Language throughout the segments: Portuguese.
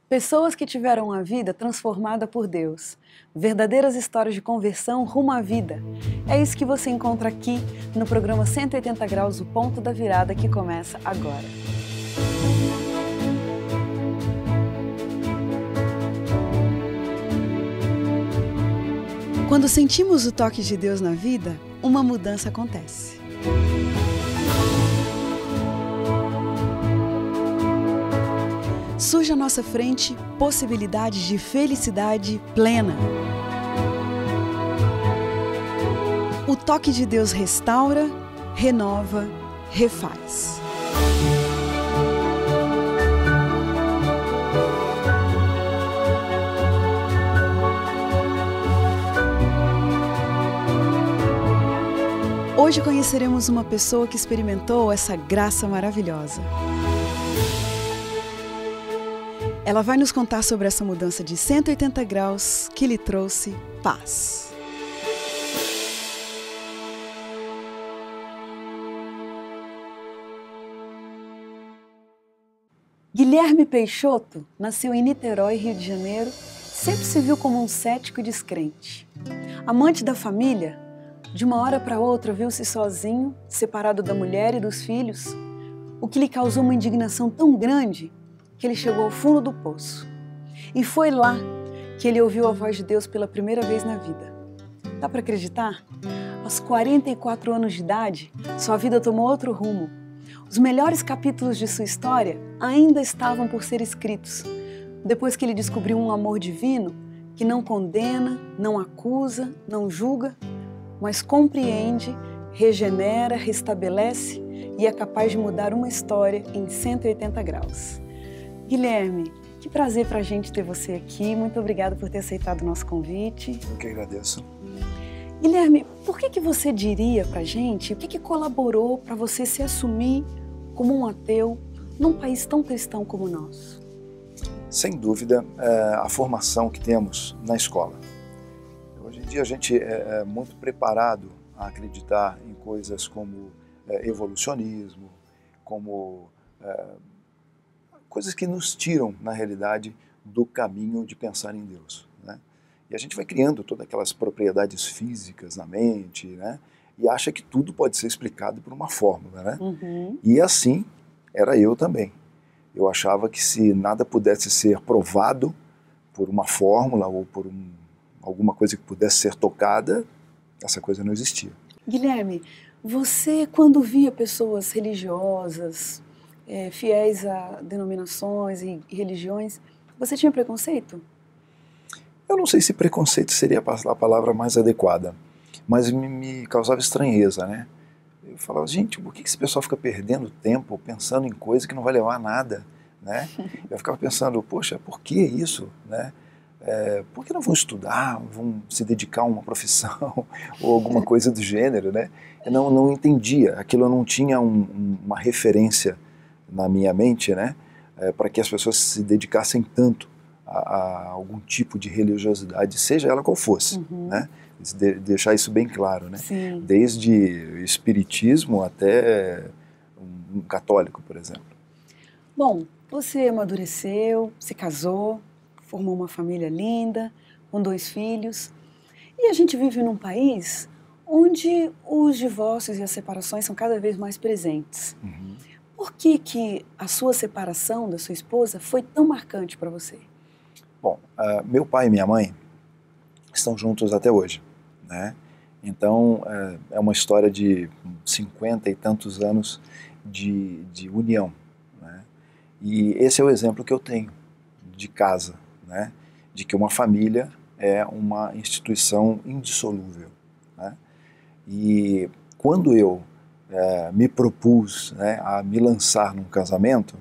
Pessoas que tiveram a vida transformada por Deus. Verdadeiras histórias de conversão rumo à vida. É isso que você encontra aqui no programa 180 Graus, o Ponto da Virada, que começa agora. Quando sentimos o toque de Deus na vida, uma mudança acontece. Surge à nossa frente possibilidades de felicidade plena. O toque de Deus restaura, renova, refaz. Hoje conheceremos uma pessoa que experimentou essa graça maravilhosa. Ela vai nos contar sobre essa mudança de 180 graus que lhe trouxe paz. Guilherme Peixoto nasceu em Niterói, Rio de Janeiro, sempre se viu como um cético e descrente. Amante da família, de uma hora para outra viu-se sozinho, separado da mulher e dos filhos, o que lhe causou uma indignação tão grande que ele chegou ao fundo do poço. E foi lá que ele ouviu a voz de Deus pela primeira vez na vida. Dá para acreditar? Aos 44 anos de idade, sua vida tomou outro rumo. Os melhores capítulos de sua história ainda estavam por ser escritos, depois que ele descobriu um amor divino que não condena, não acusa, não julga, mas compreende, regenera, restabelece e é capaz de mudar uma história em 180 graus. Guilherme, que prazer pra gente ter você aqui. Muito obrigada por ter aceitado o nosso convite. Eu que agradeço. Guilherme, por que você diria pra gente, o que colaborou para você se assumir como um ateu num país tão cristão como o nosso? Sem dúvida, a formação que temos na escola. Hoje em dia a gente é muito preparado a acreditar em coisas como evolucionismo, como coisas que nos tiram, na realidade, do caminho de pensar em Deus, né? E a gente vai criando todas aquelas propriedades físicas na mente, né? E acha que tudo pode ser explicado por uma fórmula, né? Uhum. E assim era eu também. Eu achava que se nada pudesse ser provado por uma fórmula ou por alguma coisa que pudesse ser tocada, essa coisa não existia. Guilherme, você quando via pessoas religiosas, fiéis a denominações e religiões, você tinha preconceito? Eu não sei se preconceito seria a palavra mais adequada, mas me causava estranheza, né? Eu falava, gente, por que esse pessoal fica perdendo tempo pensando em coisa que não vai levar a nada, né? Eu ficava pensando, poxa, por que isso, né? Por que não vão estudar, vão se dedicar a uma profissão ou alguma coisa do gênero, né? Eu não entendia, aquilo não tinha uma referência na minha mente, né? Para que as pessoas se dedicassem tanto a algum tipo de religiosidade, seja ela qual fosse, né? Deixar isso bem claro, né? Sim. Desde espiritismo até um católico, por exemplo. Bom, você amadureceu, se casou, formou uma família linda, com 2 filhos. E a gente vive num país onde os divórcios e as separações são cada vez mais presentes. Por que a sua separação da sua esposa foi tão marcante para você? Bom, meu pai e minha mãe estão juntos até hoje, né? Então, é uma história de 50 e tantos anos de união, né? E esse é o exemplo que eu tenho de casa, né? De que uma família é uma instituição indissolúvel, né? E quando eu me propus, né, a me lançar num casamento,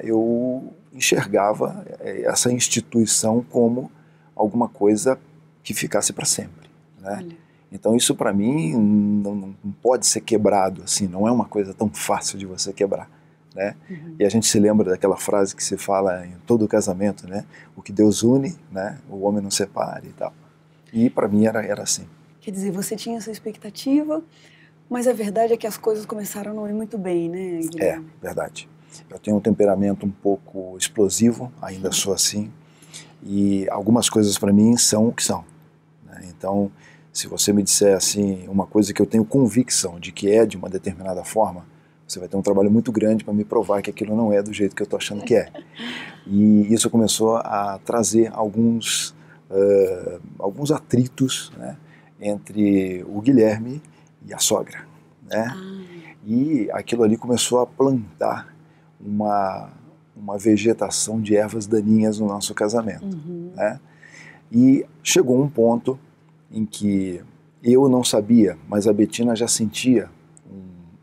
eu enxergava essa instituição como alguma coisa que ficasse para sempre, né? Olha. Então isso para mim não pode ser quebrado assim, não é uma coisa tão fácil de você quebrar, né? E a gente se lembra daquela frase que se fala em todo casamento, né? O que Deus une, né, o homem não separe e tal. E para mim era assim. Quer dizer, você tinha essa expectativa, mas a verdade é que as coisas começaram a não ir muito bem, né, Guilherme? Verdade. Eu tenho um temperamento um pouco explosivo, ainda sou assim, e algumas coisas para mim são o que são, né? Então, se você me disser assim, uma coisa que eu tenho convicção de que é de uma determinada forma, você vai ter um trabalho muito grande para me provar que aquilo não é do jeito que eu estou achando que é. E isso começou a trazer alguns atritos, né, entre o Guilherme e a sogra, né? E aquilo ali começou a plantar uma vegetação de ervas daninhas no nosso casamento, né? E chegou um ponto em que eu não sabia, mas a Betina já sentia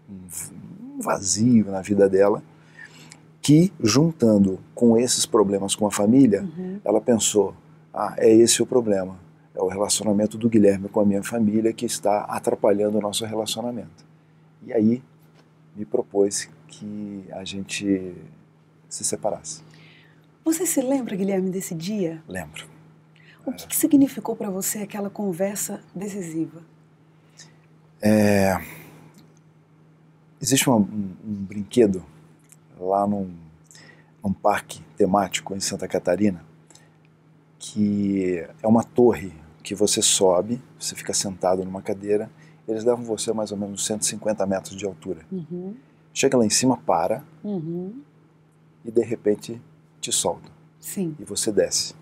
um vazio na vida dela, que, juntando com esses problemas com a família, ela pensou, é esse o problema, é o relacionamento do Guilherme com a minha família que está atrapalhando o nosso relacionamento. E aí me propôs que a gente se separasse. Você se lembra, Guilherme, desse dia? Lembro. O que significou para você aquela conversa decisiva? Existe um brinquedo lá num parque temático em Santa Catarina, que é uma torre que você sobe, você fica sentado numa cadeira, eles levam você a mais ou menos 150 metros de altura. Chega lá em cima, para, e de repente te soltam. Sim. E você desce.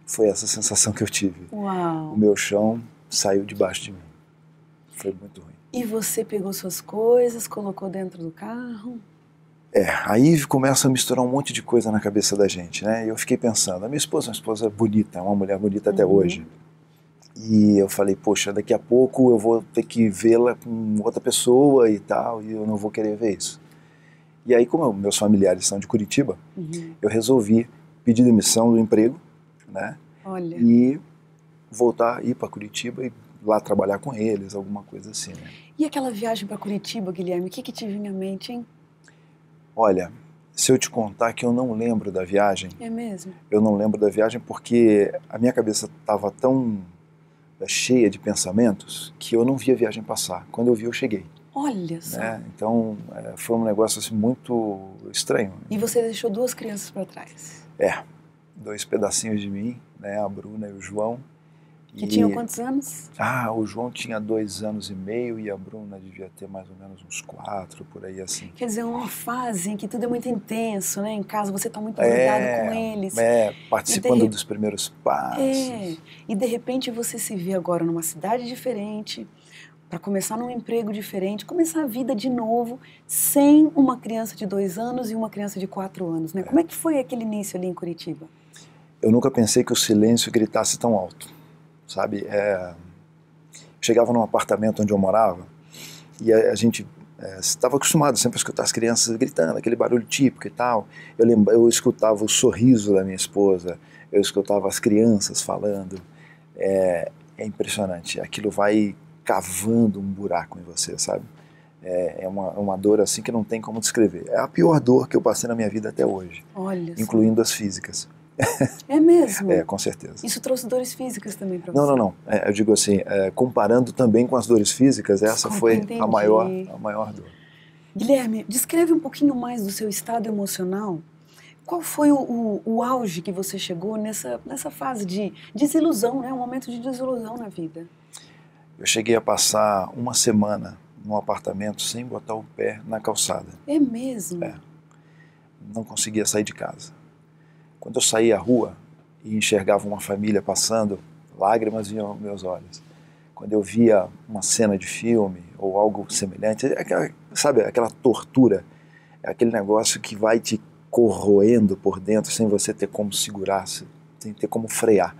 Foi essa sensação que eu tive. Uau. O meu chão saiu debaixo de mim. Foi muito ruim. E você pegou suas coisas, colocou dentro do carro? Aí começa a misturar um monte de coisa na cabeça da gente, né? E eu fiquei pensando, a minha esposa é uma esposa bonita, é uma mulher bonita até hoje. E eu falei, poxa, daqui a pouco eu vou ter que vê-la com outra pessoa e tal, e eu não vou querer ver isso. E aí, como meus familiares são de Curitiba, eu resolvi pedir demissão do emprego, né? Olha. E voltar, ir para Curitiba e lá trabalhar com eles, alguma coisa assim, né? E aquela viagem para Curitiba, Guilherme, o que te vinha à mente, hein? Olha, se eu te contar que eu não lembro da viagem... É mesmo? Eu não lembro da viagem porque a minha cabeça estava tão cheia de pensamentos que eu não via a viagem passar. Quando eu vi, eu cheguei. Olha só. Né? Então, foi um negócio assim, muito estranho. E você deixou 2 crianças para trás? 2 pedacinhos de mim, né? A Bruna e o João. Que tinham quantos anos? O João tinha 2 anos e meio e a Bruna devia ter mais ou menos uns 4, por aí assim. Quer dizer, uma fase em que tudo é muito intenso, né? Em casa você está muito ligado com eles. Participando dos primeiros passos. E de repente você se vê agora numa cidade diferente, para começar num emprego diferente, começar a vida de novo, sem uma criança de 2 anos e uma criança de 4 anos, né? Como é que foi aquele início ali em Curitiba? Eu nunca pensei que o silêncio gritasse tão alto, sabe? Chegava num apartamento onde eu morava e a gente estava acostumado sempre a escutar as crianças gritando, aquele barulho típico e tal. Eu escutava o sorriso da minha esposa, eu escutava as crianças falando. É impressionante, aquilo vai cavando um buraco em você, sabe? É uma dor assim que não tem como descrever. É a pior dor que eu passei na minha vida até hoje. Olha só. Incluindo as físicas. É mesmo? Com certeza. Isso trouxe dores físicas também para você? Não. Eu digo assim, comparando também com as dores físicas, essa foi a maior dor. Guilherme, descreve um pouquinho mais do seu estado emocional. Qual foi o auge que você chegou nessa fase de desilusão, né? Um momento de desilusão na vida? Eu cheguei a passar uma semana num apartamento sem botar o pé na calçada. É mesmo? Não conseguia sair de casa. Quando eu saía à rua e enxergava uma família passando, lágrimas vinham aos meus olhos. Quando eu via uma cena de filme ou algo semelhante, sabe, aquela tortura, aquele negócio que vai te corroendo por dentro sem você ter como segurar, sem ter como frear.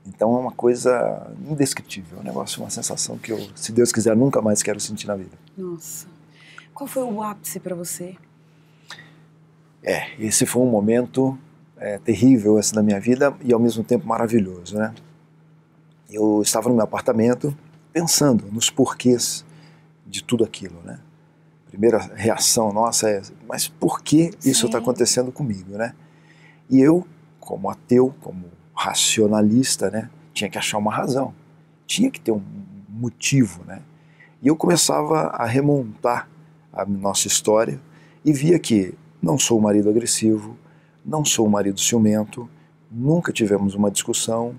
Então é uma coisa indescritível, um negócio, uma sensação que eu, se Deus quiser, nunca mais quero sentir na vida. Nossa. Qual foi o ápice para você? Esse foi um momento terrível esse da minha vida e ao mesmo tempo maravilhoso, né? Eu estava no meu apartamento pensando nos porquês de tudo aquilo, né? A primeira reação nossa é, mas por que isso está acontecendo comigo, né? E eu, como ateu, como racionalista, né, tinha que achar uma razão, tinha que ter um motivo, né? E eu começava a remontar a nossa história e via que não sou um marido agressivo, não sou um marido ciumento, nunca tivemos uma discussão.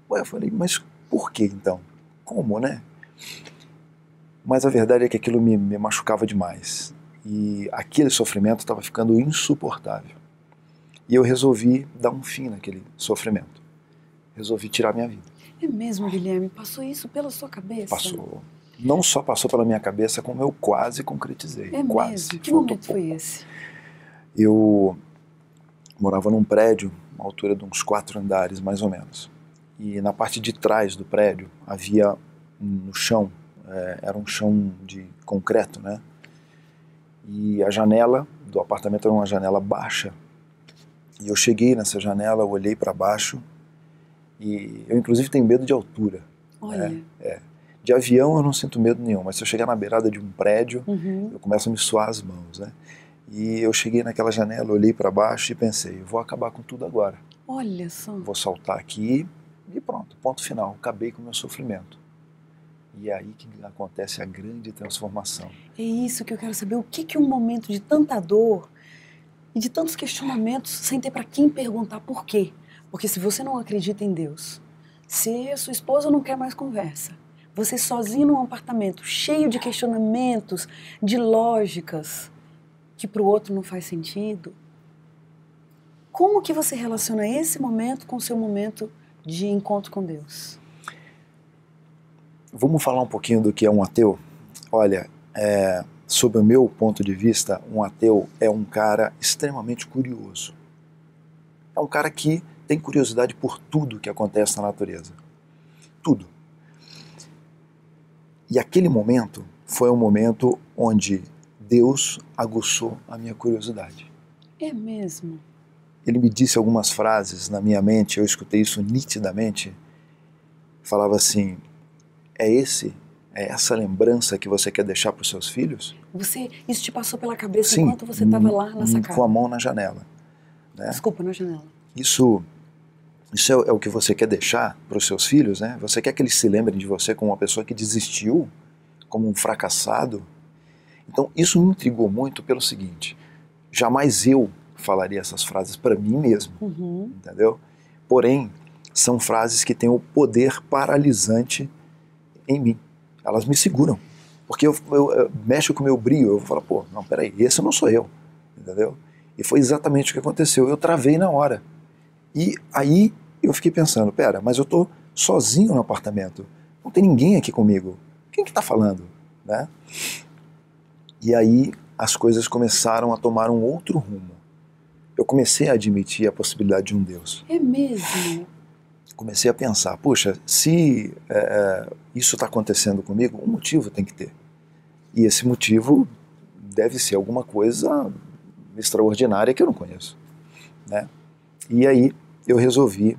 Ué, eu falei, mas por que então? Como, né? Mas a verdade é que aquilo me machucava demais. E aquele sofrimento estava ficando insuportável. E eu resolvi dar um fim naquele sofrimento. Resolvi tirar minha vida. É mesmo, Guilherme? Passou isso pela sua cabeça? Passou. Não só passou pela minha cabeça, como eu quase concretizei. É quase. mesmo? Que momento foi esse? Eu morava num prédio, uma altura de uns 4 andares, mais ou menos. E na parte de trás do prédio havia no chão, era um chão de concreto, né? E a janela do apartamento era uma janela baixa. E eu cheguei nessa janela, olhei para baixo e eu inclusive tenho medo de altura. Olha. Né? De avião eu não sinto medo nenhum, mas se eu chegar na beirada de um prédio, eu começo a me suar as mãos, né? E eu cheguei naquela janela, olhei para baixo e pensei, vou acabar com tudo agora. Olha só. Vou saltar aqui e pronto, ponto final, acabei com o meu sofrimento. E é aí que acontece a grande transformação. É isso que eu quero saber, o que um momento de tanta dor e de tantos questionamentos, sem ter para quem perguntar por quê? Porque se você não acredita em Deus, se a sua esposa não quer mais conversa, você sozinho num apartamento cheio de questionamentos, de lógicas, que para o outro não faz sentido, como que você relaciona esse momento com o seu momento de encontro com Deus? Vamos falar um pouquinho do que é um ateu? Olha, sob o meu ponto de vista, um ateu é um cara extremamente curioso. É um cara que tem curiosidade por tudo que acontece na natureza. Tudo. E aquele momento foi um momento onde Deus aguçou a minha curiosidade. É mesmo? Ele me disse algumas frases na minha mente, eu escutei isso nitidamente. Falava assim, é essa lembrança que você quer deixar para os seus filhos? Isso te passou pela cabeça Sim, enquanto você estava lá na sacada? Com a mão na janela. Né? Desculpa, na janela. Isso é o que você quer deixar para os seus filhos, né? Você quer que eles se lembrem de você como uma pessoa que desistiu, como um fracassado? Então isso me intrigou muito pelo seguinte, jamais eu falaria essas frases para mim mesmo, entendeu? Porém, são frases que têm o poder paralisante em mim. Elas me seguram. Porque eu mexo com o meu brio, eu falo, pô, não, peraí, esse não sou eu, entendeu? E foi exatamente o que aconteceu, eu travei na hora. E aí eu fiquei pensando, pera, mas eu tô sozinho no apartamento, não tem ninguém aqui comigo, quem que tá falando, né? E aí as coisas começaram a tomar um outro rumo. Eu comecei a admitir a possibilidade de um Deus. É mesmo? Comecei a pensar, puxa, se isso está acontecendo comigo, um motivo tem que ter. E esse motivo deve ser alguma coisa extraordinária que eu não conheço, né? E aí eu resolvi,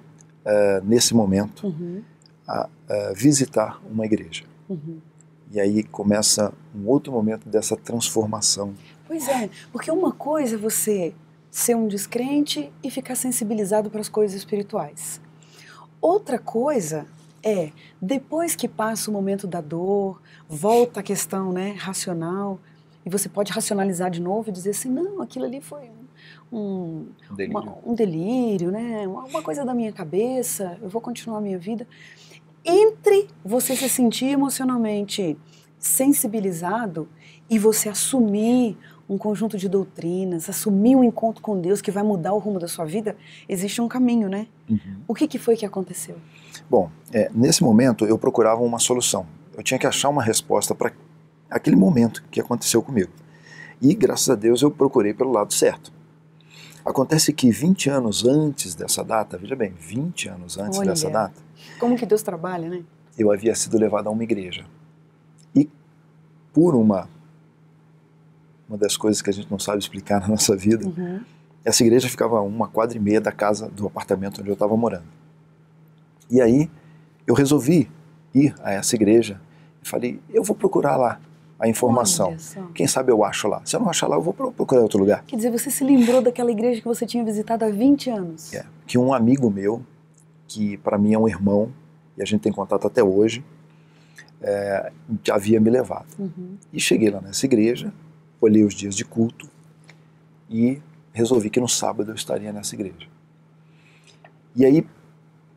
nesse momento, visitar uma igreja. E aí começa um outro momento dessa transformação. Pois é, porque uma coisa é você ser um descrente e ficar sensibilizado para as coisas espirituais. Outra coisa é, depois que passa o momento da dor, volta a questão, né, racional, e você pode racionalizar de novo e dizer assim, não, aquilo ali foi um delírio, né, uma coisa da minha cabeça, eu vou continuar a minha vida. Entre você se sentir emocionalmente sensibilizado e você assumir um conjunto de doutrinas, assumir um encontro com Deus que vai mudar o rumo da sua vida, existe um caminho, né? O que foi que aconteceu? Bom, nesse momento eu procurava uma solução. Eu tinha que achar uma resposta para aquele momento que aconteceu comigo. E, graças a Deus, eu procurei pelo lado certo. Acontece que 20 anos antes dessa data, veja bem, 20 anos antes dessa data... Como que Deus trabalha, né? Eu havia sido levado a uma igreja. E por uma das coisas que a gente não sabe explicar na nossa vida, essa igreja ficava a 1,5 quadra da casa, do apartamento onde eu estava morando. E aí eu resolvi ir a essa igreja e falei, eu vou procurar lá a informação. Quem sabe eu acho lá. Se eu não achar lá, eu vou procurar em outro lugar. Quer dizer, você se lembrou daquela igreja que você tinha visitado há 20 anos? Que um amigo meu, que para mim é um irmão, e a gente tem contato até hoje, havia me levado. E cheguei lá nessa igreja, olhei os dias de culto, e resolvi que no sábado eu estaria nessa igreja. E aí,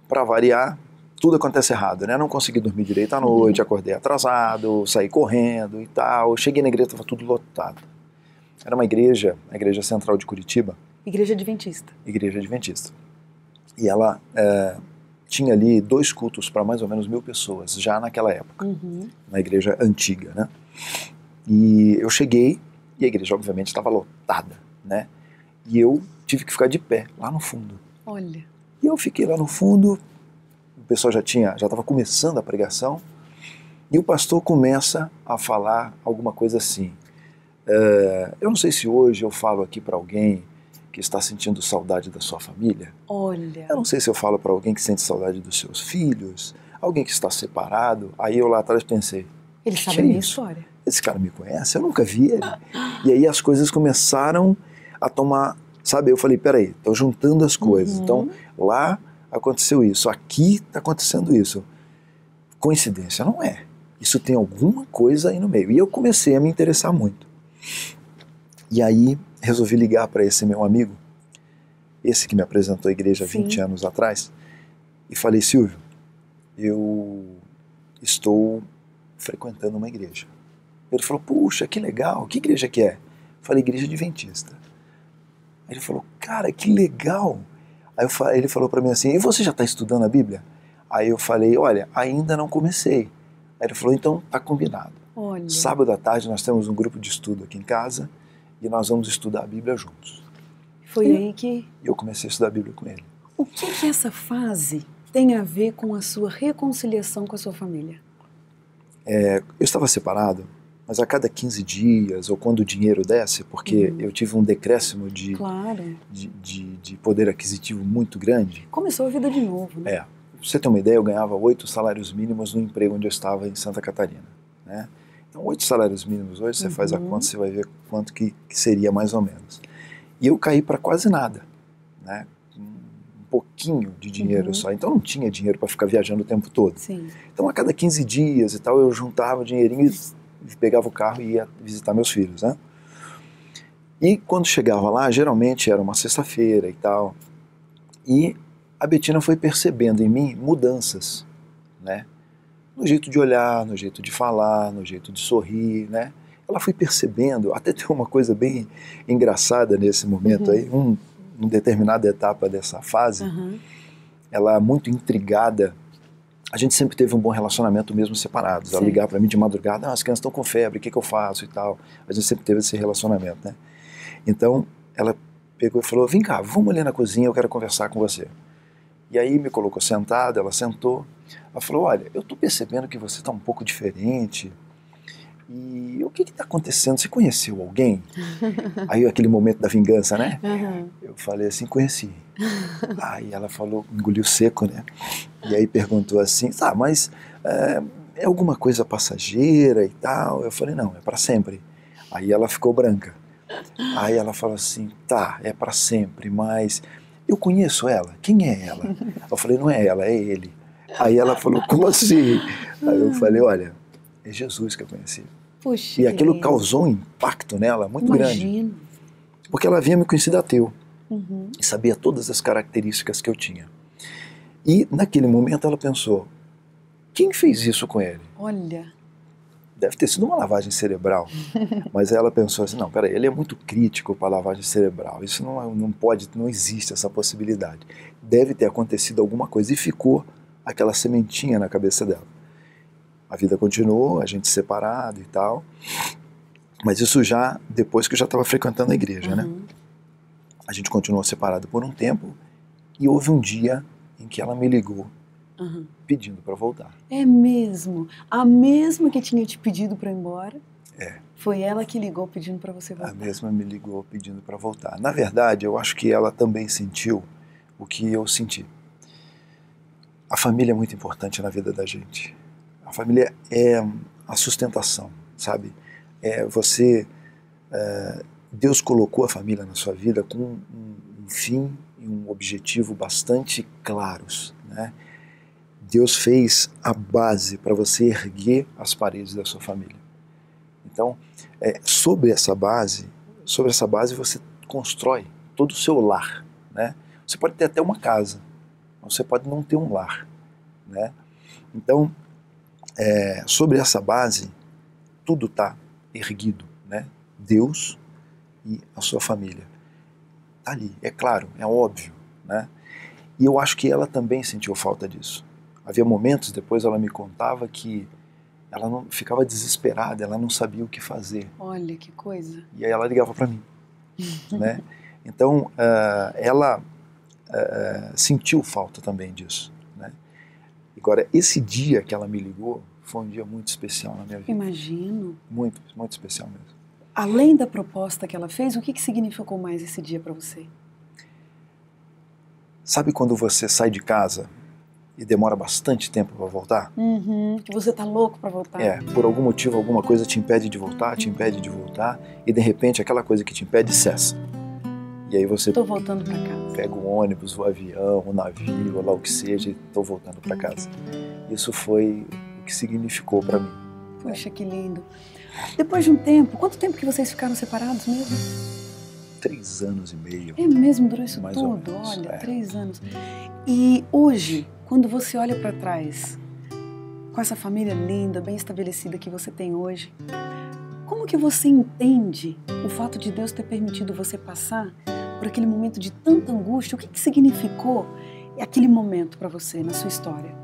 para variar, tudo acontece errado, né? Não consegui dormir direito à noite, acordei atrasado, saí correndo e tal. Cheguei na igreja, estava tudo lotado. Era uma igreja, a Igreja Central de Curitiba. Igreja Adventista. Igreja Adventista. E ela tinha ali 2 cultos para mais ou menos 1.000 pessoas, já naquela época, na igreja antiga, né? E eu cheguei, e a igreja obviamente estava lotada, né? E eu tive que ficar de pé, lá no fundo. Olha. E eu fiquei lá no fundo, o pessoal já estava começando a pregação, e o pastor começa a falar alguma coisa assim. Eu não sei se hoje eu falo aqui para alguém que está sentindo saudade da sua família. Olha. Eu não sei se eu falo para alguém que sente saudade dos seus filhos, alguém que está separado. Aí eu lá atrás pensei, Ele sabe a minha história. Esse cara me conhece, eu nunca vi ele. E aí as coisas começaram a tomar, sabe, eu falei, peraí, estou juntando as coisas. Então lá aconteceu isso, aqui está acontecendo isso. Coincidência não é. Isso tem alguma coisa aí no meio. E eu comecei a me interessar muito. E aí resolvi ligar para esse meu amigo, esse que me apresentou a igreja há 20 anos atrás, e falei, Silvio, eu estou frequentando uma igreja. Ele falou, puxa, que legal, que igreja que é? Eu falei, Igreja Adventista. Aí ele falou, cara, que legal. Aí ele falou para mim assim, e você já está estudando a Bíblia? Aí eu falei, olha, ainda não comecei. Aí ele falou, então tá combinado. Olha. Sábado à tarde nós temos um grupo de estudo aqui em casa e nós vamos estudar a Bíblia juntos. Foi aí que... eu comecei a estudar a Bíblia com ele. O que essa fase tem a ver com a sua reconciliação com a sua família? Eu estava separado, mas a cada 15 dias, ou quando o dinheiro desce, porque eu tive um decréscimo de poder aquisitivo muito grande. Começou a vida de novo, né? Pra você ter uma ideia, eu ganhava 8 salários mínimos no emprego onde eu estava em Santa Catarina, né? Então 8 salários mínimos hoje, você faz a conta, você vai ver quanto que seria mais ou menos. E eu caí para quase nada, né? Um pouquinho de dinheiro só, então não tinha dinheiro para ficar viajando o tempo todo. Sim. Então a cada 15 dias e tal, eu juntava o dinheirinho e pegava o carro e ia visitar meus filhos, né? E quando chegava lá, geralmente era uma sexta-feira e tal, e a Betina foi percebendo em mim mudanças, né? No jeito de olhar, no jeito de falar, no jeito de sorrir, né? Ela foi percebendo, até tem uma coisa bem engraçada nesse momento aí, em determinada etapa dessa fase, ela muito intrigada. A gente sempre teve um bom relacionamento mesmo separados. Ela ligava para mim de madrugada, as crianças estão com febre, o que eu faço e tal. A gente sempre teve esse relacionamento, né? Então, ela pegou e falou, vem cá, vamos ali na cozinha, eu quero conversar com você. E aí me colocou sentada, ela sentou, ela falou, olha, eu estou percebendo que você está um pouco diferente, e o que está acontecendo? Você conheceu alguém? Aí aquele momento da vingança, né? Eu falei assim, conheci. Aí ela falou, engoliu seco, né? E aí perguntou assim, tá, mas é alguma coisa passageira e tal? Eu falei, não, é para sempre. Aí ela ficou branca. Aí ela falou assim, tá, é para sempre, mas eu conheço ela, quem é ela? Eu falei, não é ela, é ele. Aí ela falou, como assim? Aí eu falei, olha, é Jesus que eu conheci. Puxa, e aquilo causou um impacto nela muito grande. Porque ela havia me conhecido ateu. E sabia todas as características que eu tinha. E naquele momento ela pensou, quem fez isso com ele? Olha. Deve ter sido uma lavagem cerebral. Mas ela pensou assim, não, peraí, ele é muito crítico para lavagem cerebral. Isso não pode, não existe essa possibilidade. Deve ter acontecido alguma coisa. E ficou aquela sementinha na cabeça dela. A vida continuou, a gente separado e tal. Mas isso já depois que eu já estava frequentando a igreja, né? A gente continuou separado por um tempo e houve um dia em que ela me ligou pedindo para voltar. É mesmo? A mesma que tinha te pedido para ir embora? É. Foi ela que ligou pedindo para você voltar? A mesma me ligou pedindo para voltar. Na verdade, eu acho que ela também sentiu o que eu senti. A família é muito importante na vida da gente. A família é a sustentação, sabe? Deus colocou a família na sua vida com um fim e um objetivo bastante claros, né? Deus fez a base para você erguer as paredes da sua família. Então, sobre essa base você constrói todo o seu lar, né? Você pode ter até uma casa, mas você pode não ter um lar, né? Então, sobre essa base, tudo está erguido, né? Deus e a sua família. Está ali, é claro, é óbvio, né? E eu acho que ela também sentiu falta disso. Havia momentos, depois ela me contava, que ela não ficava desesperada, ela não sabia o que fazer. Olha que coisa. E aí ela ligava para mim, né? Então, ela sentiu falta também disso, né? Agora, esse dia que ela me ligou foi um dia muito especial na minha vida. Imagino. Muito, muito especial mesmo. Além da proposta que ela fez, o que significou mais esse dia para você? Sabe quando você sai de casa e demora bastante tempo para voltar? Que você tá louco para voltar. Por algum motivo, alguma coisa te impede de voltar, e de repente aquela coisa que te impede cessa. E aí você Tô voltando para casa. pega o ônibus, o avião, o navio, ou lá o que seja, e tô voltando para casa. Isso foi o que significou para mim. Puxa, que lindo. Depois de um tempo, quanto tempo que vocês ficaram separados mesmo? 3 anos e meio. É mesmo, durou isso Mais ou tudo? menos, Olha, 3 anos. E hoje, quando você olha para trás, com essa família linda, bem estabelecida que você tem hoje, como que você entende o fato de Deus ter permitido você passar por aquele momento de tanta angústia? O que significou aquele momento para você, na sua história?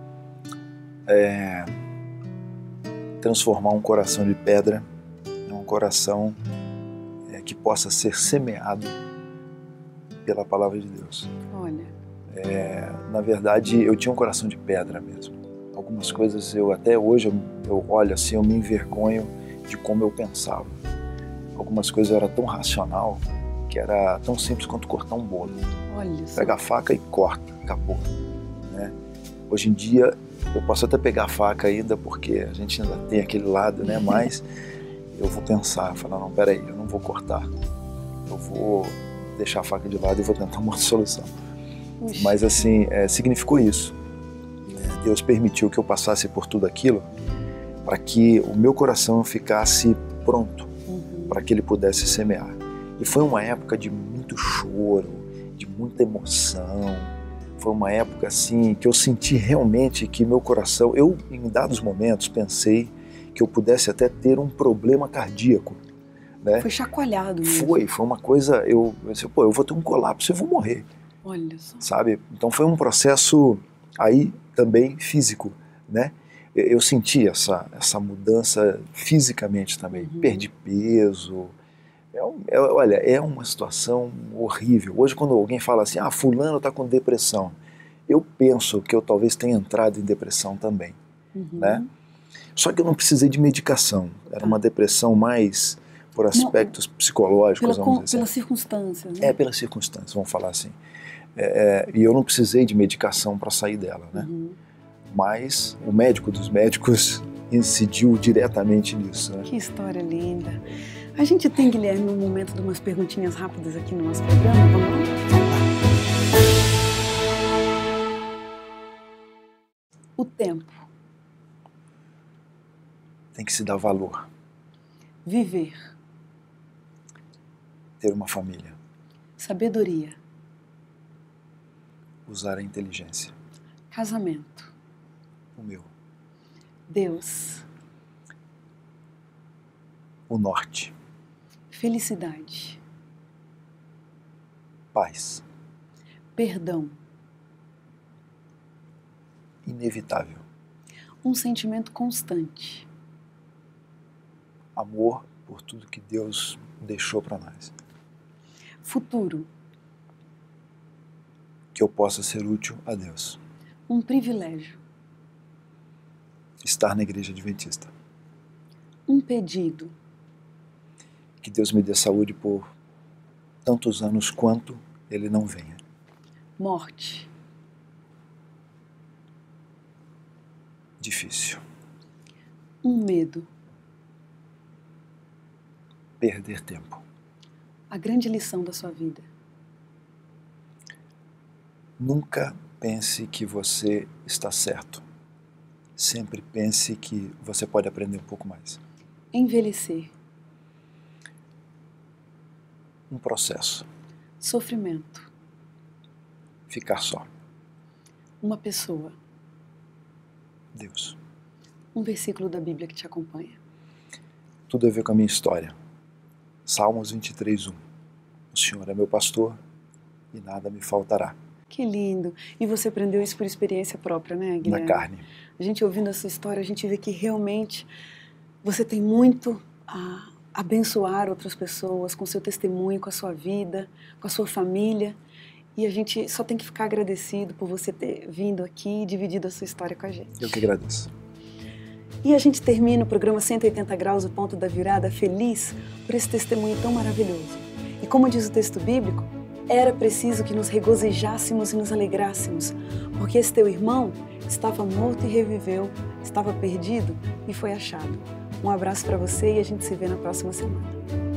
Transformar um coração de pedra em um coração que possa ser semeado pela palavra de Deus. Olha. Na verdade, eu tinha um coração de pedra mesmo. Algumas coisas até hoje eu olho assim, eu me envergonho de como eu pensava. Algumas coisas eu era tão racional que era tão simples quanto cortar um bolo. Olha só. Pega a faca e corta, acabou, né? Hoje em dia eu posso até pegar a faca ainda, porque a gente ainda tem aquele lado, né? Mas eu vou pensar, falar, não, peraí, eu não vou cortar. Eu vou deixar a faca de lado e vou tentar uma outra solução. Puxa. Mas assim, significou isso. Deus permitiu que eu passasse por tudo aquilo para que o meu coração ficasse pronto para que ele pudesse semear. E foi uma época de muito choro, de muita emoção. Foi uma época assim que eu senti realmente que meu coração, eu em dados momentos pensei que eu pudesse até ter um problema cardíaco, né? Foi chacoalhado mesmo. Foi uma coisa, eu disse, eu vou ter um colapso, eu vou morrer. Olha só. Sabe? Então foi um processo aí também físico, né? Eu senti essa mudança fisicamente também. Perdi peso. Olha, é uma situação horrível. Hoje quando alguém fala assim, fulano está com depressão, eu penso que eu talvez tenha entrado em depressão também, né? Só que eu não precisei de medicação. Era uma depressão mais por aspectos psicológicos, vamos dizer. Pelas circunstâncias, né? Pelas circunstâncias, vamos falar assim. E eu não precisei de medicação para sair dela, né? Mas o médico dos médicos incidiu diretamente nisso, né? Que história linda. A gente tem, Guilherme, um momento de umas perguntinhas rápidas aqui no nosso programa. Vamos lá? O tempo. Tem que se dar valor. Viver. Ter uma família. Sabedoria. Usar a inteligência. Casamento. O meu. Deus. O norte. Felicidade. Paz. Perdão. Inevitável. Um sentimento constante. Amor por tudo que Deus deixou para nós. Futuro. Que eu possa ser útil a Deus. Um privilégio. Estar na igreja adventista. Um pedido. Que Deus me dê saúde por tantos anos quanto Ele não venha. Morte. Difícil. Um medo. Perder tempo. A grande lição da sua vida. Nunca pense que você está certo. Sempre pense que você pode aprender um pouco mais. Envelhecer. Um processo. Sofrimento. Ficar só. Uma pessoa. Deus. Um versículo da Bíblia que te acompanha. Tudo a ver com a minha história. Salmos 23:1. O Senhor é meu pastor e nada me faltará. Que lindo! E você aprendeu isso por experiência própria, né, Guilherme? Na carne. A gente ouvindo a sua história, a gente vê que realmente você tem muito a abençoar outras pessoas com seu testemunho, com a sua vida, com a sua família. E a gente só tem que ficar agradecido por você ter vindo aqui e dividido a sua história com a gente. Eu que agradeço. E a gente termina o programa 180 Graus, o Ponto da Virada, feliz por esse testemunho tão maravilhoso. E como diz o texto bíblico, era preciso que nos regozijássemos e nos alegrássemos, porque esse teu irmão estava morto e reviveu, estava perdido e foi achado. Um abraço para você e a gente se vê na próxima semana.